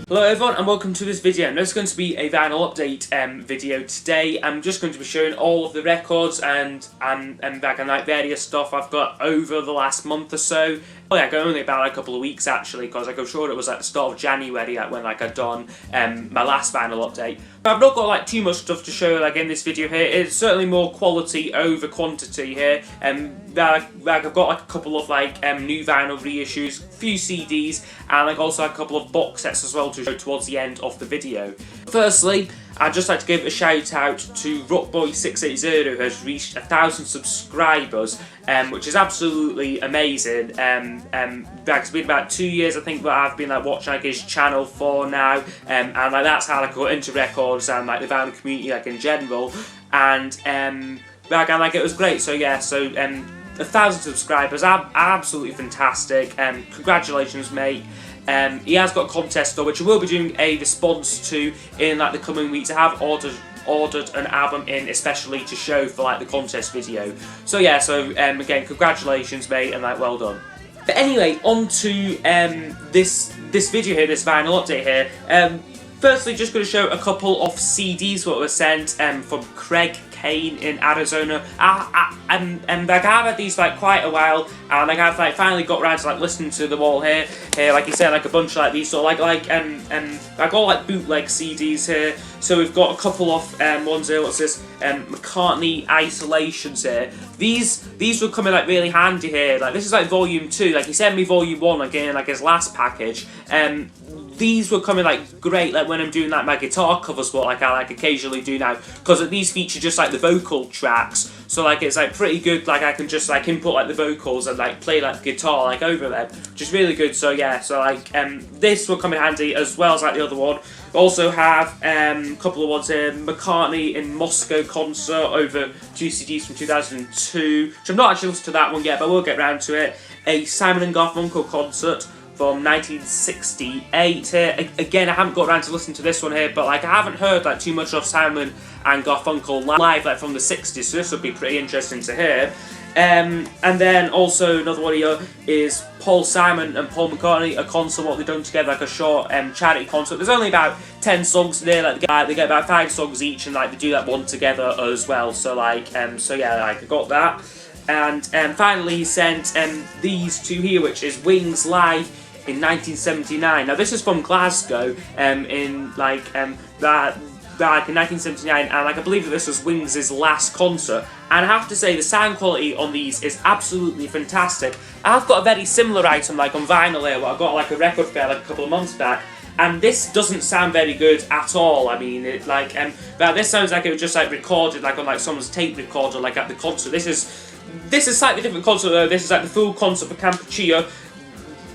Hello everyone and welcome to this video. Now, this is going to be a vinyl update video today. I'm just going to be showing all of the records and like various stuff I've got over the last month or so. Well, yeah, only about a couple of weeks actually, because I'm sure it was at the start of January when I'd done my last vinyl update. But I've not got too much stuff to show in this video here. It's certainly more quality over quantity here. I've got a couple of new vinyl reissues, a few CDs, and also a couple of box sets as well to show towards the end of the video. Firstly, I'd just like to give a shout out to Rockboy680 who has reached 1,000 subscribers, which is absolutely amazing. It's been about 2 years I think that I've been watching his channel for now, and that's how I got into records and the vinyl community in general, and it was great. So yeah, 1,000 subscribers, absolutely fantastic. Congratulations, mate. He has got a contest though, which we will be doing a response to in the coming weeks. I have ordered an album in especially to show for the contest video. So yeah, again, congratulations, mate, and well done. But anyway, on to this video here, this vinyl update here. Firstly, just going to show a couple of CDs that were sent from K Cain in Arizona. I've had these quite a while, and I've finally got around to listening to them all here. Like you said, a bunch of these, so I got bootleg CDs here. So we've got a couple of ones here. What's this? McCartney Isolations here. These will come in really handy here. This is volume 2. He sent me volume 1 again, his last package. These will come in great when I'm doing my guitar covers, what I occasionally do now, because these feature just the vocal tracks. So it's pretty good. I can just input the vocals and play the guitar over them, which is really good. So yeah, this will come in handy as well as the other one. We also have a couple of ones here. McCartney in Moscow concert over 2 CDs from 2002, which I've not actually listened to that one yet, but we'll get around to it. A Simon and Garfunkel concert from 1968 here. Again, I haven't got around to listen to this one here, but I haven't heard too much of Simon and Garfunkel live from the 60s, so this would be pretty interesting to hear. And then also another one here is Paul Simon and Paul McCartney, a concert what they've done together, a short charity concert. There's only about 10 songs there. They get about 5 songs each, and they do one together as well. So so yeah, I got that. And finally, he sent these two here, which is Wings Live in 1979. Now this is from Glasgow, in 1979, and I believe that this was Wings' last concert. And I have to say, the sound quality on these is absolutely fantastic. I've got a very similar item on vinyl here, where I got a record fair a couple of months back, and this doesn't sound very good at all. I mean, it this sounds like it was just recorded on someone's tape recorder at the concert. This is slightly different concert though. This is the full concert for Kampuchea.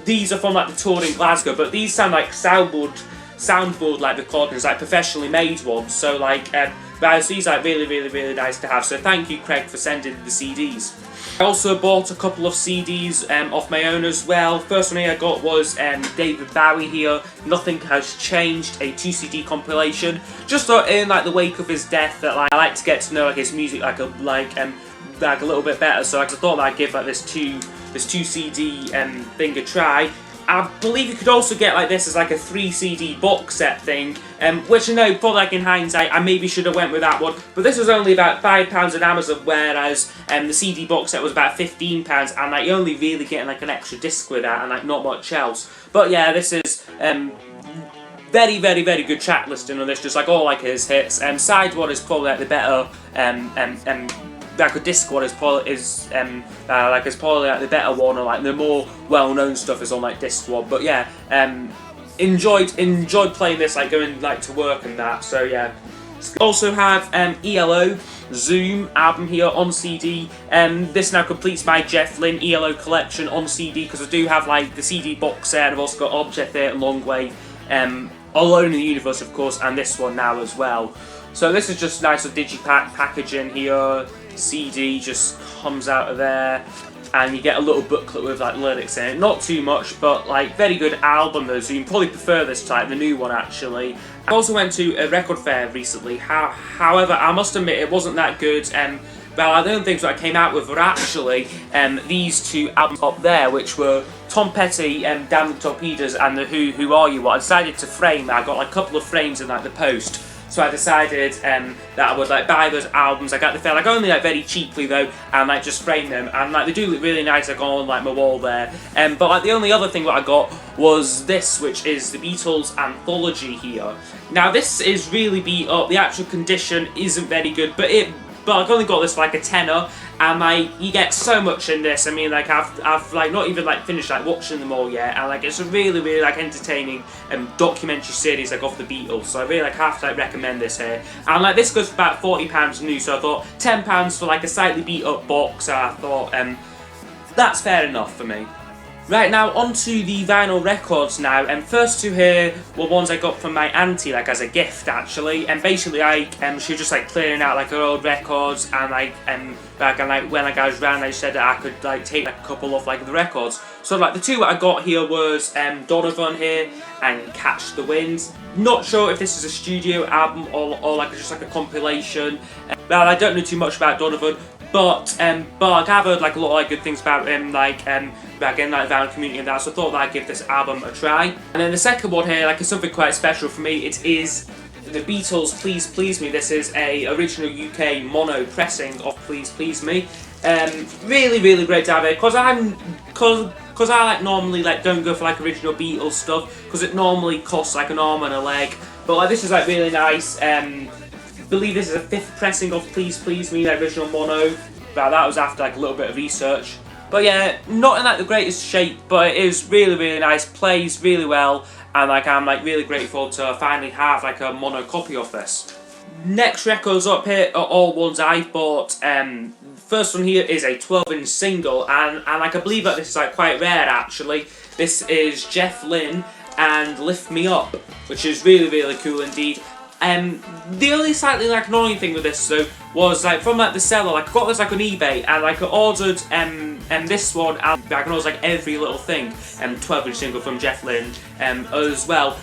These are from the tour in Glasgow, but these sound soundboard recordings, professionally made ones. So these are really nice to have. So thank you, Craig, for sending the CDs. I also bought a couple of CDs off my own as well. First one here I got was David Bowie here, Nothing Has Changed, a 2 CD compilation. Just thought in the wake of his death that I like to get to know his music a little bit better. So I thought that I'd give this 2 CD thing a try. I believe you could also get this as a 3 CD box set thing, which I know probably in hindsight I maybe should have went with that one, but this was only about £5 on Amazon, whereas the CD box set was about £15, and you're only really getting an extra disc with that and not much else. But yeah, this is very good track listing on this, just all his hits. Side one is probably the better disc one is probably the better one, or the more well-known stuff is on disc one. But yeah, enjoyed playing this, going to work and that. So yeah. Also have ELO Zoom album here on CD. This now completes my Jeff Lynne ELO collection on CD, because I do have the CD box set. I've also got Object Theatre, Long Way, Alone in the Universe, of course, and this one now as well. So this is just nice digipack packaging here. CD just comes out of there, and you get a little booklet with lyrics in it. Not too much, but very good album though, so you can probably prefer this type, the new one actually. I also went to a record fair recently. However, I must admit it wasn't that good. Well, the only things that I came out with were actually these 2 albums up there, which were Tom Petty, Damn the Torpedoes and the Who Are You, what I decided to frame. I got like a couple of frames in like the post. So I decided that I would like buy those albums. I got the fair, like only like very cheaply though, and like just frame them, and like they do look really nice like on like my wall there. But like the only other thing that I got was this, which is the Beatles anthology here. Now this is really beat up. The actual condition isn't very good, but I've only got this for like a tenner, and like you get so much in this. I mean, like I've like not even like finished like watching them all yet, and like it's a really like entertaining documentary series like of the Beatles. So I really like have to like recommend this here. And like this goes for about £40 new, so I thought £10 for like a slightly beat up box. I thought that's fair enough for me. Right, now onto the vinyl records now, and first two here were ones I got from my auntie, like as a gift actually, and basically she was just like clearing out like her old records, and like when I was round I said that I could like take like a couple of like the records. So like the two that I got here was Donovan here and Catch the Wind. Not sure if this is a studio album or like just like a compilation. Well, I don't know too much about Donovan, but I gathered like a lot of like good things about him, like again like the vinyl community and that, so I thought that I'd give this album a try. And then the second one here, like, is something quite special for me. It is the Beatles' Please Please Me. This is a original UK mono pressing of Please Please Me. Really great to have it, because I like normally like don't go for like original Beatles stuff, because it normally costs like an arm and a leg, but like this is like really nice. I believe this is a 5th pressing of Please Please Me, the original mono, but that was after like a little bit of research. But yeah, not in like the greatest shape, but it is really nice, plays really well, and like I'm like really grateful to finally have like a mono copy of this. Next records up here are all ones I've bought. First one here is a 12-inch single, and like I believe that this is like quite rare actually. This is Jeff Lynne and Lift Me Up, which is really cool indeed. The only slightly like annoying thing with this though was like from like the seller, like I got this like on eBay, and like I ordered this one, and I can order like every little thing, 12-inch single from Jeff Lynne as well,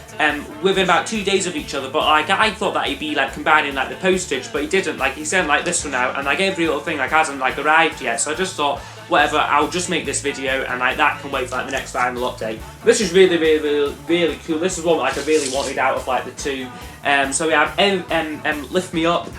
within about 2 days of each other. But like I thought that he'd be like combining like the postage, but he didn't. Like he sent like this one out, and like every little thing like hasn't like arrived yet. So I just thought, whatever, I'll just make this video, and like that can wait for like the next vinyl update. This is really cool. This is one that like I really wanted out of like the two. So we have Lift Me Up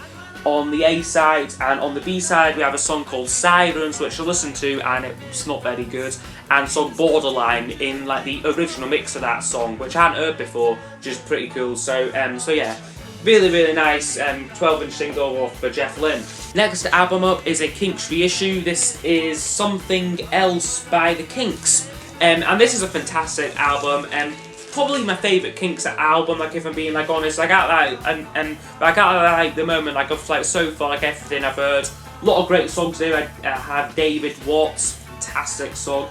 on the A side, and on the B side we have a song called Sirens, which I listened to and it's not very good, and song Borderline in like the original mix of that song, which I hadn't heard before, which is pretty cool. So yeah, really nice 12-inch single for Jeff Lynne. Next album up is a Kinks reissue. This is Something Else by the Kinks, and this is a fantastic album, and probably my favourite Kinks album, like if I'm being like honest. I got that, and I got like the moment like of like so far like everything I've heard. A lot of great songs there. I have David Watts, fantastic song.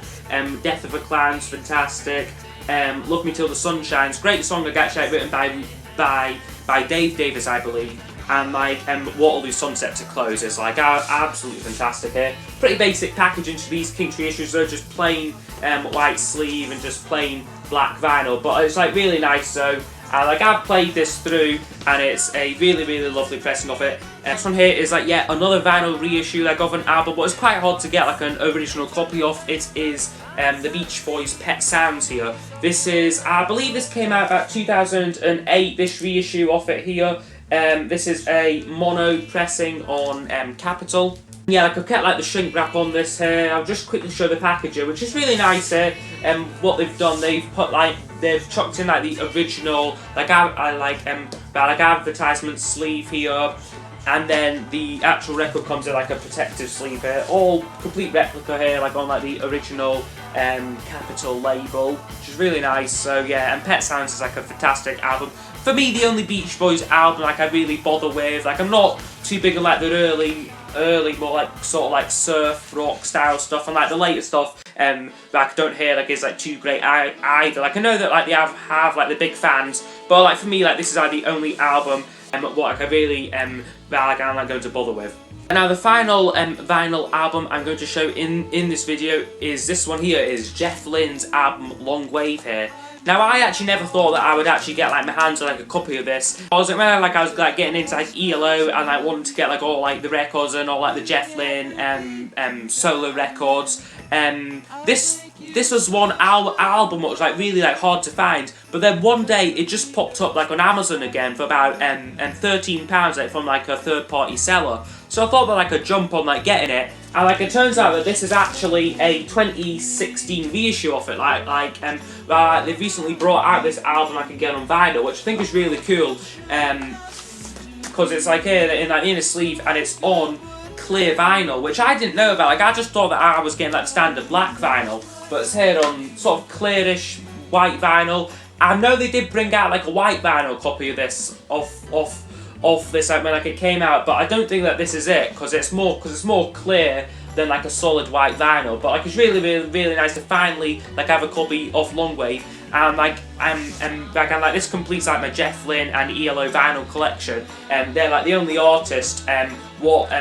Death of a Clown's fantastic. Love Me Till the Sun Shines, great song, like actually written by Dave Davis, I believe. And like Waterloo Sunset to close is like absolutely fantastic here. Pretty basic packaging to these Kinks reissues though, just plain white sleeve and just plain black vinyl, but it's like really nice. So like I've played this through, and it's a really lovely pressing of it. This one here is like yet another vinyl reissue like of an album, but it's quite hard to get like an original copy of. It is the Beach Boys' Pet Sounds here. This is, I believe this came out about 2008, this reissue of it here. This is a mono pressing on Capitol. Yeah, like I've kept like the shrink wrap on this here. I'll just quickly show the packaging, which is really nice here. What they've done, they've put like, they've chucked in like the original like advertisement sleeve here, and then the actual record comes in like a protective sleeve here. All complete replica here, like on like the original Capitol label, which is really nice. So yeah, and Pet Sounds is like a fantastic album. For me, the only Beach Boys album like I really bother with. Like I'm not too big on like their early more like sort of like surf rock style stuff, and like the later stuff like I don't hear like is like too great either. Like I know that like they have like the big fans, but like for me like this is like the only album what like I really like I'm not going to bother with. And now the final vinyl album I'm going to show in this video is this one here, is Jeff Lynne's album Long Wave here. Now I actually never thought that I would actually get like my hands on like a copy of this. I was like getting into like ELO and like wanting to get like all like the records and all like the Jeff Lynne solo records. This this was one album that was like really like hard to find, but then one day it just popped up like on Amazon again for about £13 like from like a third-party seller. So I thought that I could jump on like getting it, and like it turns out that this is actually a 2016 reissue of it. They've recently brought out this album I can get on vinyl, which I think is really cool, because it's like here in like the inner sleeve and it's on clear vinyl, which I didn't know about. Like I just thought that I was getting like standard black vinyl, but it's here on sort of clearish white vinyl. I know they did bring out like a white vinyl copy of this off this like when like it came out, but I don't think that this is it, because it's more clear than like a solid white vinyl. But like it's really nice to finally like have a copy of Longwave, and like this completes like my Jeff Lynne and ELO vinyl collection, and they're like the only artist what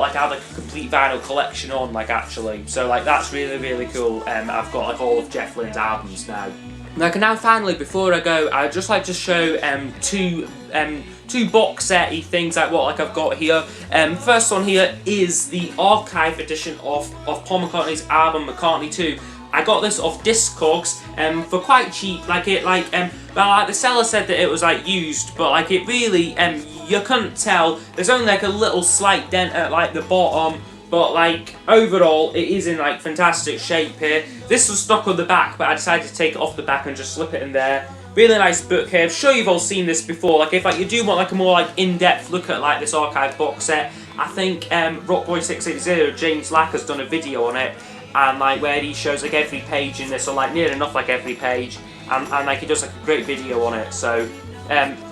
like I have like a complete vinyl collection on, like actually. So like that's really cool. I've got like all of Jeff Lynne's albums now. Like now finally, before I go, I'd just like to show two box set-y things like what like I've got here. First one here is the archive edition of Paul McCartney's album McCartney 2. I got this off Discogs for quite cheap. The seller said that it was like used, but like it really you couldn't tell. There's only like a little slight dent at like the bottom, but like overall it is in like fantastic shape here. This was stuck on the back, but I decided to take it off the back and just slip it in there. Really nice book here. I'm sure you've all seen this before. Like if like you do want like a more like in-depth look at like this archive box set, I think Rockboy680 James Lack has done a video on it, and like where he shows like every page in this, or like near enough like every page, and like he does like a great video on it. So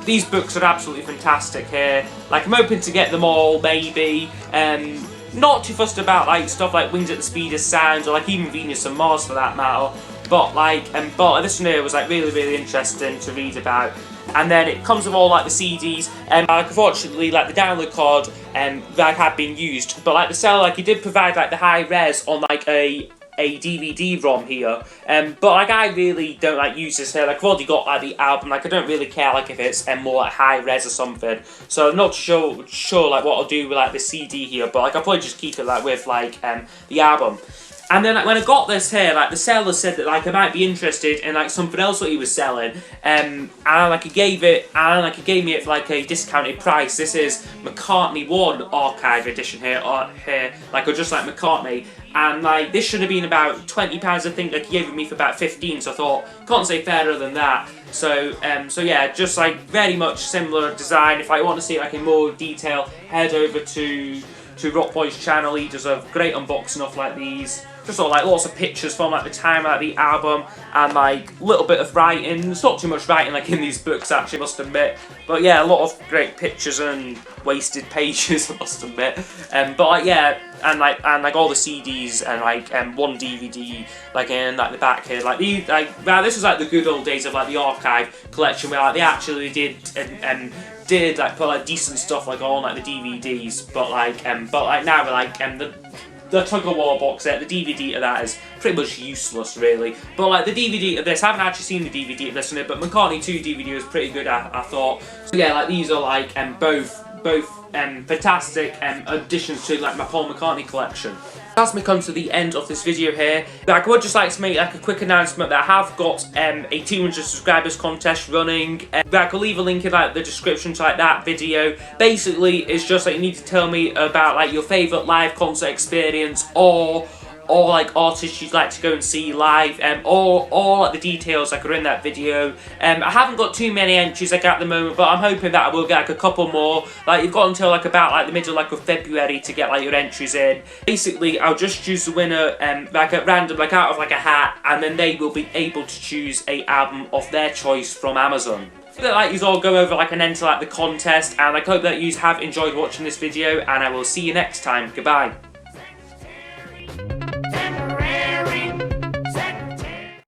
these books are absolutely fantastic here. Like I'm hoping to get them all maybe. Not too fussed about like stuff like Wings at the Speed of Sound, or like even Venus and Mars for that matter. But like, this one here was like really interesting to read about. And then it comes with all like the CDs, and like unfortunately like the download card like had been used, but like the seller like he did provide like the high res on like a DVD-ROM here. But like I really don't like use this here. Like I've already got like the album. Like I don't really care like if it's more like high res or something. So I'm not sure like what I'll do with like the CD here. But like I'll probably just keep it like with like the album. And then like when I got this here, like the seller said that like I might be interested in like something else that he was selling, and like he gave me it for like a discounted price. This is McCartney 1 archive edition here, like or just like McCartney, and like this should have been about £20. I think like he gave it me for about 15. So I thought can't say fairer than that. So yeah, just like very much similar design. If I want to see it like in more detail, head over to Rockboy's channel. He does a great unboxing of like these. Just sort of like lots of pictures from like the time like the album, and like a little bit of writing. There's not too much writing like in these books actually, I must admit. But yeah, a lot of great pictures and wasted pages, I must admit. But like yeah, and like all the CDs and like one DVD like in like the back here. Like these this was like the good old days of like the archive collection, where like they actually did like put like decent stuff like on like the DVDs. But now we're like the Tug of War box set, the DVD of that is pretty much useless, really. But like the DVD of this, I haven't actually seen the DVD of this one, but McCartney 2 DVD was pretty good, I thought. So yeah, like these are like both fantastic additions to like my Paul McCartney collection. As we come to the end of this video here, I would just like to make like a quick announcement that I have got a 200 subscribers contest running. I will leave a link in like the description to like that video. Basically, it's just like you need to tell me about like your favourite live concert experience, or like artists you'd like to go and see live, or like the details like are in that video. I haven't got too many entries like at the moment, but I'm hoping that I will get like a couple more. Like you've got until like about like the middle like of February to get like your entries in. Basically, I'll just choose the winner like at random, like out of like a hat, and then they will be able to choose a album of their choice from Amazon. I hope that you all go over like and enter like the contest, and I hope that you have enjoyed watching this video, and I will see you next time. Goodbye.